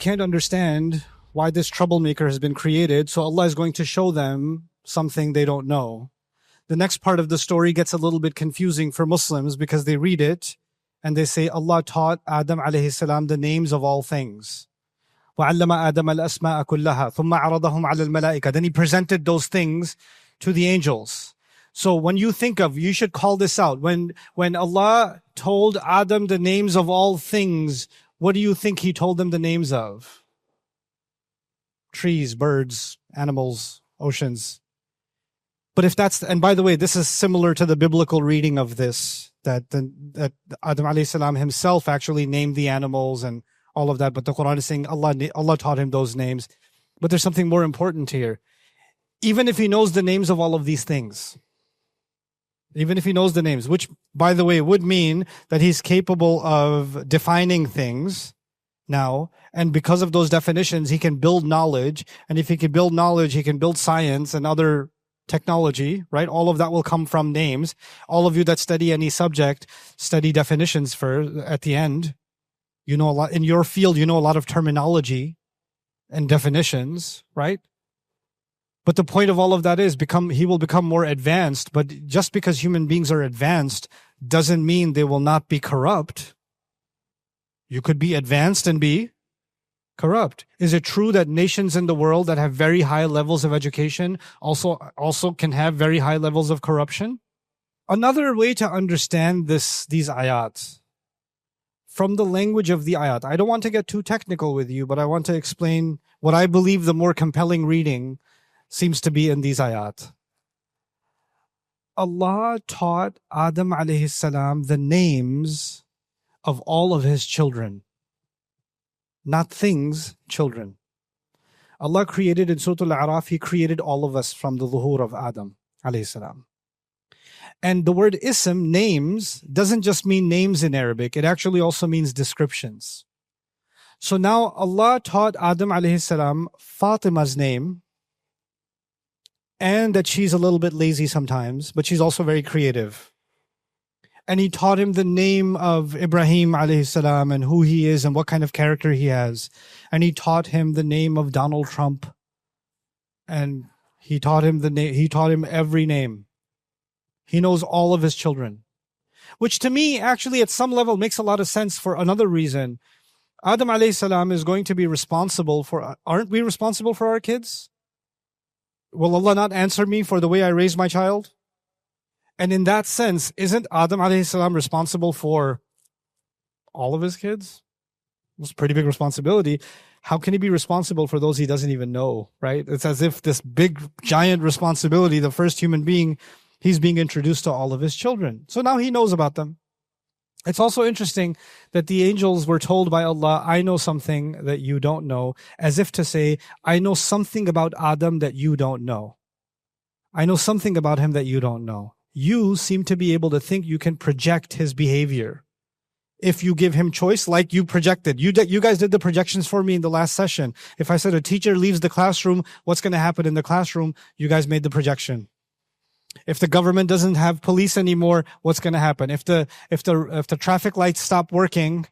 can't understand why this troublemaker has been created, so Allah is going to show them something they don't know. The next part of the story gets a little bit confusing for Muslims because they read it and they say Allah taught Adam alayhi salam the names of all things. وَعَلَّمَ آدَمَ الْأَسْمَاءَ كُلَّهَا ثُمَّ عَرَضَهُمْ عَلَى الْمَلَائِكَةِ. Then he presented those things to the angels. So when you think of, you should call this out. When Allah told Adam the names of all things, what do you think he told them the names of? Trees, birds, animals, oceans. But if that's, and by the way, this is similar to the biblical reading of this, that Adam alayhi salam himself actually named the animals and all of that, but the Qur'an is saying Allah taught him those names. But there's something more important here. Even if he knows the names of all of these things, even if he knows the names, which, by the way, would mean that he's capable of defining things now, and because of those definitions, he can build knowledge, and if he can build knowledge, he can build science and other technology, right? All of that will come from names. All of you that study any subject, study definitions at the end. You know a lot, in your field, you know a lot of terminology and definitions, right? But the point of all of that is he will become more advanced, but just because human beings are advanced doesn't mean they will not be corrupt. You could be advanced and be corrupt. Is it true that nations in the world that have very high levels of education also can have very high levels of corruption? Another way to understand these ayat, from the language of the ayat, I don't want to get too technical with you, but I want to explain what I believe the more compelling reading seems to be in these ayat. Allah taught Adam alayhi salam the names of all of his children. Not things, children. Allah created in Surah Al-A'raf, He created all of us from the zuhur of Adam alayhi salam. And the word ism, names, doesn't just mean names in Arabic. It actually also means descriptions. So now Allah taught Adam alayhi salam Fatima's name, and that she's a little bit lazy sometimes, but she's also very creative. And He taught him the name of Ibrahim alayhi salam and who he is and what kind of character he has. And He taught him the name of Donald Trump. And He taught him every name. He knows all of his children. Which to me, actually, at some level makes a lot of sense for another reason. Adam alayhi salam is going to be responsible for, aren't we responsible for our kids? Will Allah not answer me for the way I raise my child? And in that sense, isn't Adam alayhi salam responsible for all of his kids? It's a pretty big responsibility. How can he be responsible for those he doesn't even know, right? It's as if this big, giant responsibility, the first human being, he's being introduced to all of his children. So now he knows about them. It's also interesting that the angels were told by Allah, I know something that you don't know, as if to say, I know something about Adam that you don't know. I know something about him that you don't know. You seem to be able to think you can project his behavior. If you give him choice, like you projected. You guys did the projections for me in the last session. If I said a teacher leaves the classroom, what's going to happen in the classroom? You guys made the projection. If the government doesn't have police anymore, what's going to happen? If the traffic lights stop working,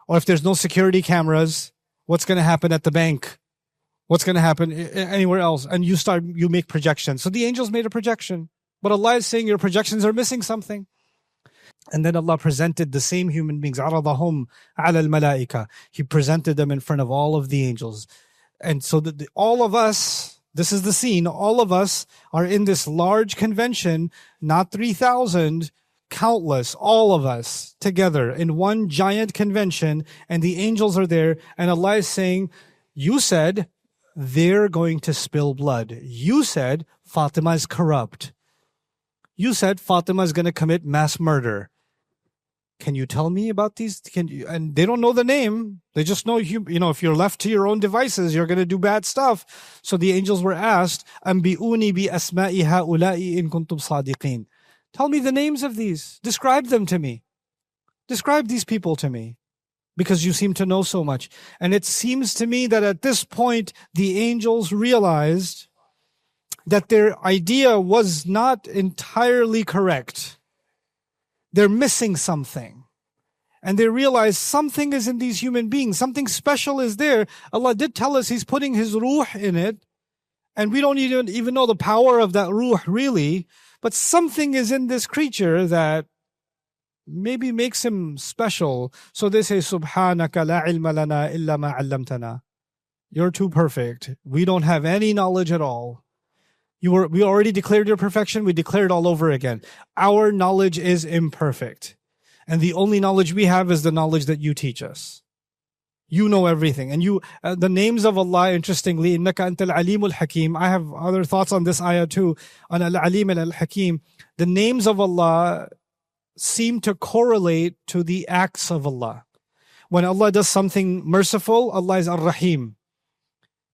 or if there's no security cameras, what's going to happen at the bank? What's going to happen anywhere else? And you make projections. So the angels made a projection, but Allah is saying your projections are missing something. And then Allah presented the same human beings, عَرَضَهُمْ عَلَى الْمَلَائِكَةِ. He presented them in front of all of the angels. And so all of us, this is the scene, all of us are in this large convention, not 3,000, countless, all of us together in one giant convention, and the angels are there, and Allah is saying, you said they're going to spill blood. You said Fatima is corrupt. You said Fatima is going to commit mass murder. Can you tell me about these? And they don't know the name. They just know, if you're left to your own devices, you're going to do bad stuff. So the angels were asked, أَنْبِئُونِي بِأَسْمَاءِ هَؤُلَاءِ إِن كُنْتُمْ صَادِقِينَ. Tell me the names of these. Describe them to me. Describe these people to me. Because you seem to know so much. And it seems to me that at this point, the angels realized that their idea was not entirely correct. They're missing something. And they realize something is in these human beings. Something special is there. Allah did tell us He's putting His ruh in it. And we don't even know the power of that ruh really. But something is in this creature that maybe makes him special. So they say, Subhanaka la ilma lana illa ma 'allamtana. You're too perfect. We don't have any knowledge at all. We already declared your perfection. We declare it all over again. Our knowledge is imperfect. And the only knowledge we have is the knowledge that you teach us. You know everything. And the names of Allah, interestingly, innaka antal alimul hakim. I have other thoughts on this ayah too, on al-alim and al-hakim. The names of Allah seem to correlate to the acts of Allah. When Allah does something merciful, Allah is ar-rahim.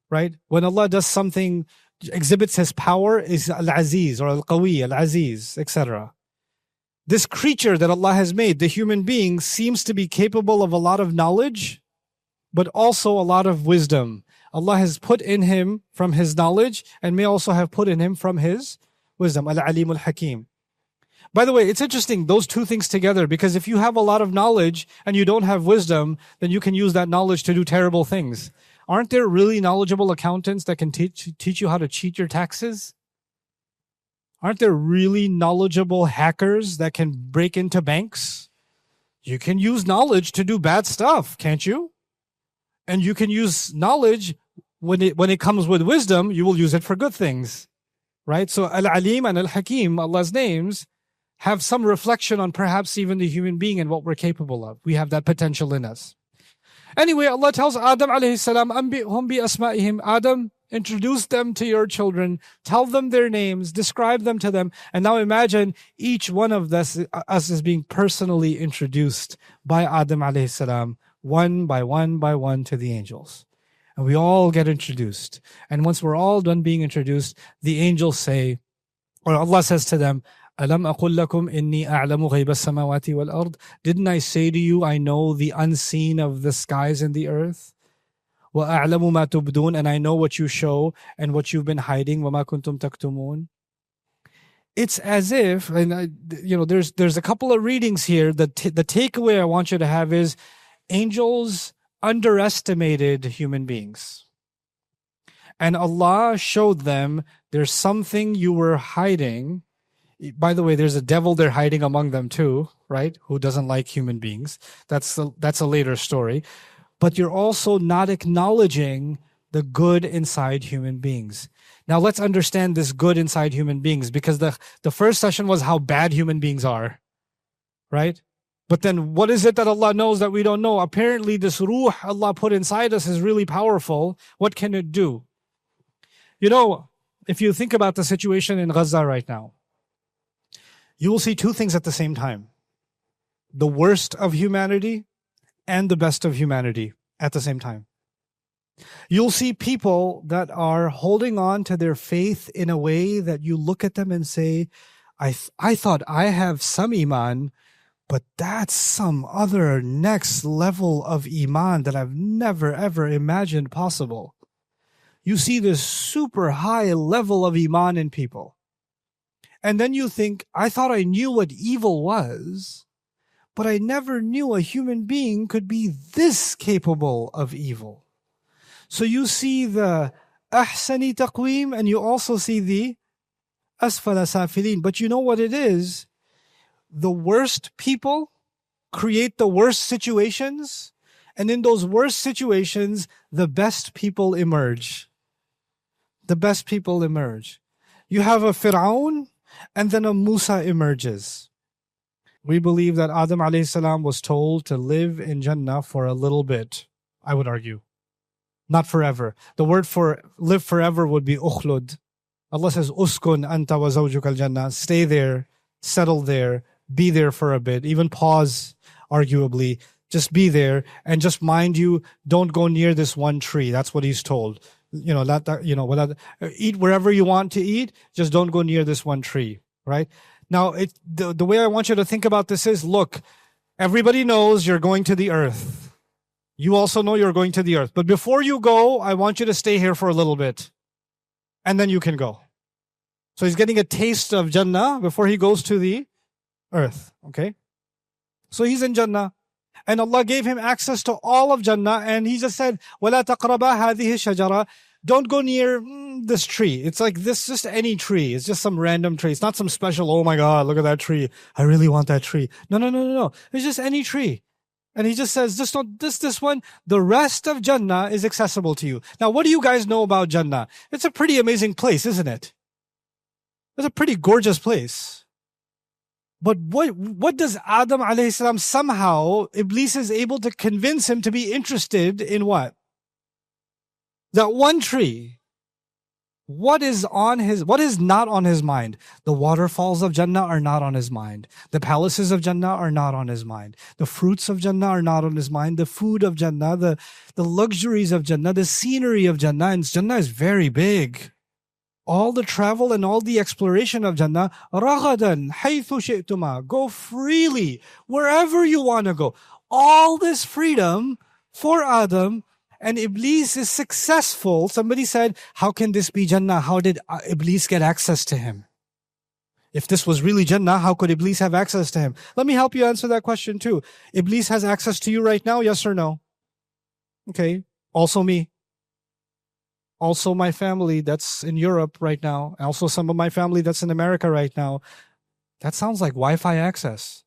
Right? When Allah does something, exhibits His power, is al-aziz or al-qawi, al-aziz, etc. This creature that Allah has made, the human being, seems to be capable of a lot of knowledge, but also a lot of wisdom. Allah has put in him from His knowledge and may also have put in him from His wisdom. Al-alimul hakim. By the way, it's interesting, those two things together, because if you have a lot of knowledge and you don't have wisdom, then you can use that knowledge to do terrible things. Aren't there really knowledgeable accountants that can teach you how to cheat your taxes? Aren't there really knowledgeable hackers that can break into banks? You can use knowledge to do bad stuff, can't you? And you can use knowledge when it comes with wisdom, you will use it for good things. Right? So Al-Alim and Al-Hakim, Allah's names, have some reflection on perhaps even the human being and what we're capable of. We have that potential in us. Anyway, Allah tells Adam alayhi salam, Anbi'hum bi asma'ihim. Adam, introduce them to your children, tell them their names, describe them to them. And now imagine each one of us is being personally introduced by Adam alayhi salam, one by one to the angels. And we all get introduced. And once we're all done being introduced, the angels say, or Allah says to them, Alam aqul lakum inni a'lamu ghayba as-samawati wal ard. Didn't I say to you, I know the unseen of the skies and the earth? Wa a'lamu ma tubdun, and I know what you show and what you've been hiding. Wa ma kuntum taktumun. It's as if, and there's a couple of readings here. The takeaway I want you to have is angels underestimated human beings. And Allah showed them there's something you were hiding. By the way, there's a devil they're hiding among them too, right? Who doesn't like human beings. That's a later story. But you're also not acknowledging the good inside human beings. Now let's understand this good inside human beings, because the first session was how bad human beings are, right? But then what is it that Allah knows that we don't know? Apparently this ruh Allah put inside us is really powerful. What can it do? If you think about the situation in Gaza right now, you will see two things at the same time. The worst of humanity and the best of humanity at the same time. You'll see people that are holding on to their faith in a way that you look at them and say, I thought I have some iman, but that's some other next level of iman that I've never ever imagined possible. You see this super high level of iman in people. And then you think, I thought I knew what evil was, but I never knew a human being could be this capable of evil. So you see the ahsani taqweem and you also see the asfala safilin. But you know what it is? The worst people create the worst situations, and in those worst situations, the best people emerge. The best people emerge. You have a Fir'aun, and then a Musa emerges. We believe that Adam alayhi salam was told to live in Jannah for a little bit, I would argue. Not forever. The word for live forever would be ukhlud. Allah says, uskun anta wa zawjuka al-jannah. Stay there, settle there, be there for a bit, even pause, arguably. Just be there, and just mind you, don't go near this one tree. That's what he's told. Eat wherever you want to eat, just don't go near this one tree, right? Now, the way I want you to think about this is, look, everybody knows you're going to the earth. You also know you're going to the earth. But before you go, I want you to stay here for a little bit, and then you can go. So he's getting a taste of Jannah before he goes to the earth, okay? So he's in Jannah, And Allah gave him access to all of Jannah, and He just said, وَلَا تَقْرَبَا هَذِهِ الشَّجَرَةِ, don't go near this tree. It's like this, just any tree. It's just some random tree. It's not some special, oh my God, look at that tree. I really want that tree. No. It's just any tree. And He just says, just don't, this one. The rest of Jannah is accessible to you. Now, what do you guys know about Jannah? It's a pretty amazing place, isn't it? It's a pretty gorgeous place. But what does Adam alayhi salam, somehow Iblis is able to convince him to be interested in what? That one tree. What is not on his mind? The waterfalls of Jannah are not on his mind. The palaces of Jannah are not on his mind. The fruits of Jannah are not on his mind. The food of Jannah, the luxuries of Jannah, the scenery of Jannah. And Jannah is very big. All the travel and all the exploration of Jannah, رَغَدًا حَيْثُ شِئْتُمَا, go freely, wherever you want to go. All this freedom for Adam, and Iblis is successful. Somebody said, how can this be Jannah? How did Iblis get access to him? If this was really Jannah, how could Iblis have access to him? Let me help you answer that question too. Iblis has access to you right now, yes or no? Okay, also me. Also my family that's in Europe right now. Also some of my family that's in America right now. That sounds like Wi-Fi access.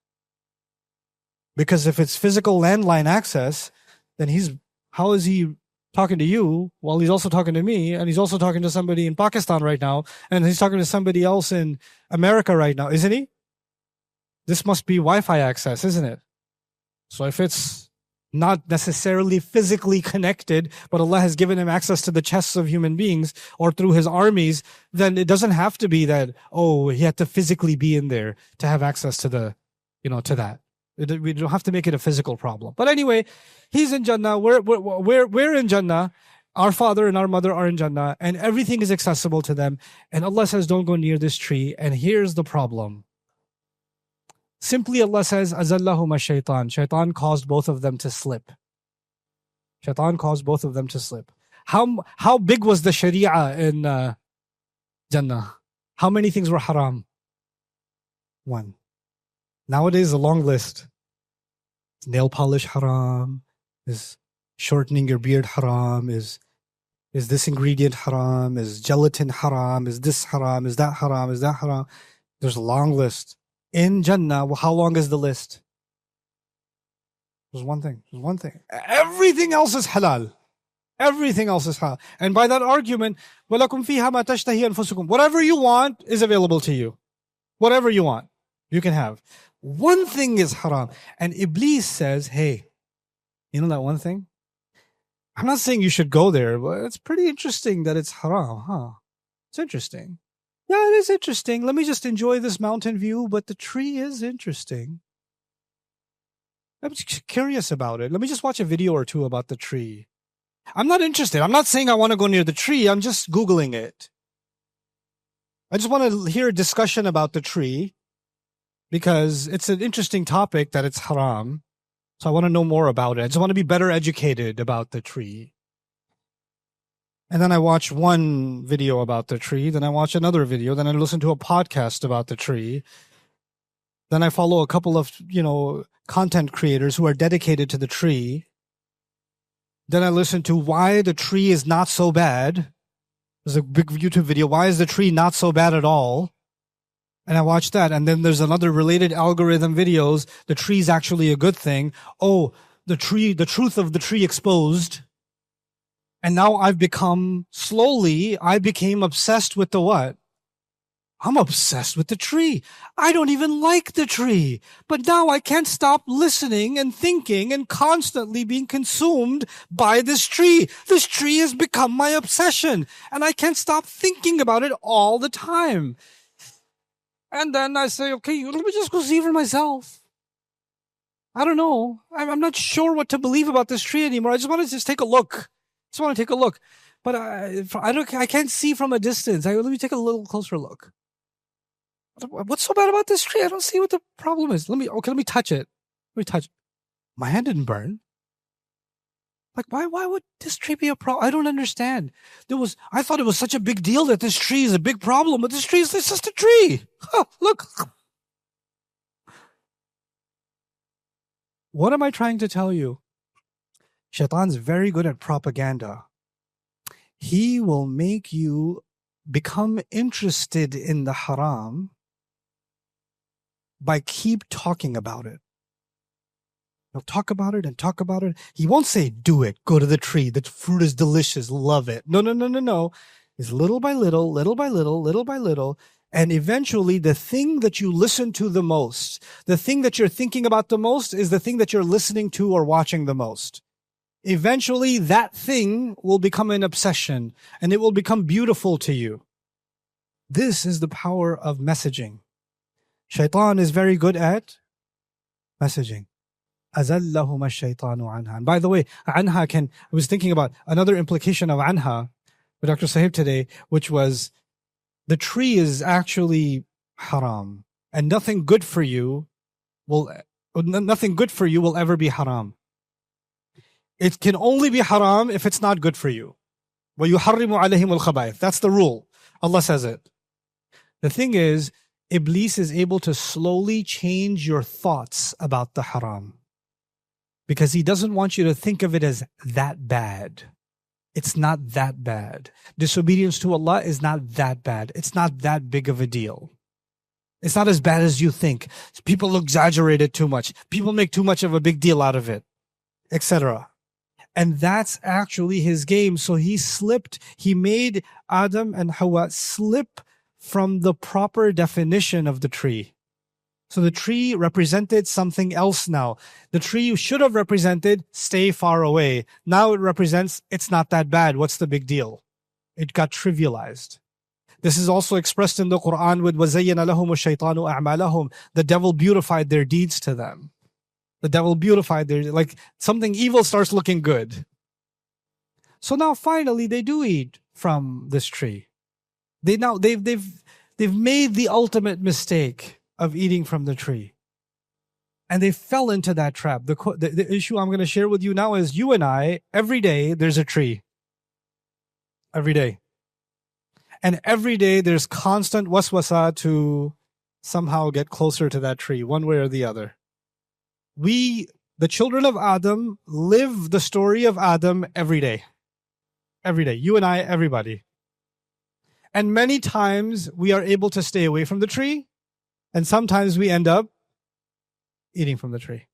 Because if it's physical landline access, then how is he talking to you while he's also talking to me, and he's also talking to somebody in Pakistan right now, and he's talking to somebody else in America right now, isn't he? This must be Wi-Fi access, isn't it? So if it's not necessarily physically connected, but Allah has given him access to the chests of human beings or through his armies, then it doesn't have to be that, oh, he had to physically be in there to have access to to that. We don't have to make it a physical problem. But anyway, he's in Jannah. We're in Jannah. Our father and our mother are in Jannah, and everything is accessible to them. And Allah says, don't go near this tree. And here's the problem. Simply Allah says, Azallahuma Shaytan. Shaytan caused both of them to slip. Shaytan caused both of them to slip. How big was the Sharia in Jannah? How many things were haram? One. Nowadays, a long list. Nail polish haram. Is shortening your beard haram? Is this ingredient haram? Is gelatin haram? Is this haram? Is that haram? Is that haram? There's a long list. In Jannah, how long is the list? There's one thing. There's one thing. Everything else is halal. Everything else is halal. And by that argument, وَلَكُمْ فِيهَا مَا تَشْتَهِي أَنفُسُكُمْ. Whatever you want is available to you. Whatever you want, you can have. One thing is haram. And Iblis says, hey, you know that one thing? I'm not saying you should go there, but it's pretty interesting that it's haram, huh? It's interesting. Yeah, it is interesting. Let me just enjoy this mountain view, but the tree is interesting. I'm just curious about it. Let me just watch a video or two about the tree. I'm not interested. I'm not saying I want to go near the tree. I'm just Googling it. I just want to hear a discussion about the tree because it's an interesting topic that it's haram. So I want to know more about it. I just want to be better educated about the tree. And then I watch one video about the tree. Then I watch another video. Then I listen to a podcast about the tree. Then I follow a couple of, content creators who are dedicated to the tree. Then I listen to why the tree is not so bad. There's a big YouTube video. Why is the tree not so bad at all? And I watch that. And then there's another related algorithm videos. The tree is actually a good thing. Oh, the truth of the tree exposed. And now I became obsessed with the what? I'm obsessed with the tree. I don't even like the tree. But now I can't stop listening and thinking and constantly being consumed by this tree. This tree has become my obsession. And I can't stop thinking about it all the time. And then I say, okay, let me just go see for myself. I don't know. I'm not sure what to believe about this tree anymore. I just want to take a look. But I can't see from a distance. Let me take a little closer look. What's so bad about this tree? I don't see what the problem is. Let me touch it. My hand didn't burn. Like, why would this tree be a problem? I don't understand. I thought it was such a big deal that this tree is a big problem, but this tree is just a tree. Look. What am I trying to tell you? Shaitan's very good at propaganda. He will make you become interested in the haram by keep talking about it. He'll talk about it and talk about it. He won't say, do it, go to the tree, the fruit is delicious, love it. No. It's little by little, little by little, little by little. And eventually the thing that you listen to the most, the thing that you're thinking about the most is the thing that you're listening to or watching the most. Eventually that thing will become an obsession and it will become beautiful to you. This is the power of messaging. Shaitan is very good at messaging. أَزَلَّهُمَا الشَّيْطَانُ عَنْهَا. And by the way, anha I was thinking about another implication of anha with Dr. Sahib today, which was the tree is actually haram, and nothing good for you will ever be haram. It can only be haram if it's not good for you. وَيُحَرِّمُ عَلَيْهِمُ الْخَبَائِثِ. That's the rule. Allah says it. The thing is, Iblis is able to slowly change your thoughts about the haram, because he doesn't want you to think of it as that bad. It's not that bad. Disobedience to Allah is not that bad. It's not that big of a deal. It's not as bad as you think. People exaggerate it too much. People make too much of a big deal out of it, etc. And that's actually his game. So he made Adam and Hawwa slip from the proper definition of the tree. So the tree represented something else now. The tree should have represented stay far away. Now it represents it's not that bad. What's the big deal? It got trivialized. This is also expressed in the Qur'an with وَزَيَّنَ لَهُمُ الشَّيْطَانُ أَعْمَالَهُم. The devil beautified their deeds to them. The devil beautified like something evil starts looking good. So now finally they do eat from this tree. They've made the ultimate mistake of eating from the tree. And they fell into that trap. The issue I'm going to share with you now is you and I, every day there's a tree. Every day. And every day there's constant waswasa to somehow get closer to that tree, one way or the other. We, the children of Adam, live the story of Adam every day. Every day. You and I, everybody. And many times we are able to stay away from the tree, and sometimes we end up eating from the tree.